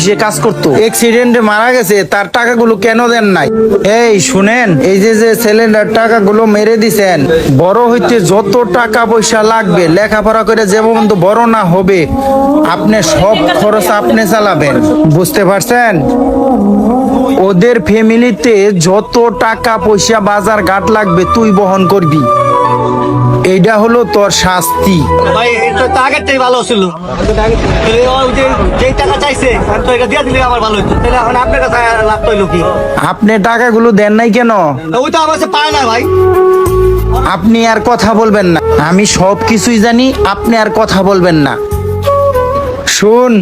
অফিসে কাজ করতো, অ্যাক্সিডেন্টে মারা গেছে, তার টাকাগুলো কেন দেন নাই? এই শুনেন, এই যে ছেলেটার টাকাগুলো মেরে দিছেন, বড় হইতে যত টাকা পয়সা লাগবে, লেখাপড়া করে যে পর্যন্ত বড় না হবে, আপনি সব খরচ আপনি চালাবেন, বুঝতে পারছেন? ওদের ফ্যামিলিতে যত টাকা পয়সা বাজার ঘাট লাগবে তুই বহন করবি। এইটা হলো তোর শাস্তি। ভাই এটা তো আগের থেকে ভালো ছিল। যে টাকা চাইছে তো এটা দিয়ে দিলে আমার ভালো হতো। তাহলে এখন আপনার কাছে লাভ হইলো কি? আপনি টাকাগুলো দেন নাই কেন? ওই তো আমার কাছে পায় না ভাই। আপনি আর কথা বলবেন না, আমি সব কিছুই জানি, আপনি আর কথা বলবেন না। শুন,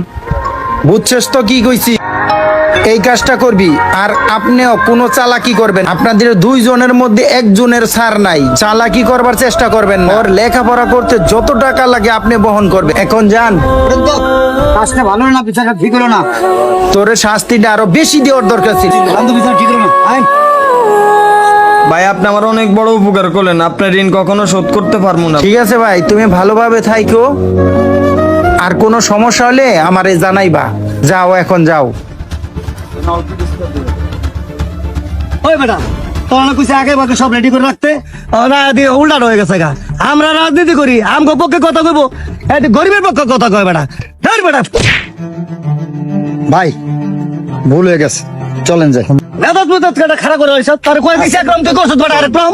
বুঝছস তো কি কইছি? এই কাজটা করবি, আর আপনিও কোনো চালাকি করবেন। আপনাদের দুইজনের মধ্যে একজনের ছাড় নাই, চালাকি করবার চেষ্টা করবেন না। ওর লেখাপড়া করতে যত টাকা লাগে আপনি বহন করবেন। এখন যান। কাজটা ভালো না, বিচারটা ঠিক হলো না। তোর শাস্তিটা আরো বেশি দেওয়ার দরকার ছিল। বিচার ঠিক হলো না। ভাই আপনি আমার অনেক বড় উপকার করলেন, আপনার ঋণ কখনো শোধ করতে পারবো না। ঠিক আছে ভাই, তুমি ভালোভাবে থাইকো, আর কোনো সমস্যা হলে আমারে জানাইবা। যাও, এখন যাও। ওই বেটা, তোরা কইছে আগে বাকি সব রেডি করে রাখতে, না দিয়ে উল্টা হয়ে গেছে গা। আমরা রাজনীতি করি, আমগো পক্ষে কথা কইবো, এই গরিবের পক্ষে কথা কয় বেটা। ধর বেটা, ভাই ভুল হয়ে গেছে, চলেন যাই। মেজাজ মেজাজ খারাপ করে হইছ, তার কয়ে দিছি একদম তুই করছিস বেটা আরেকদম।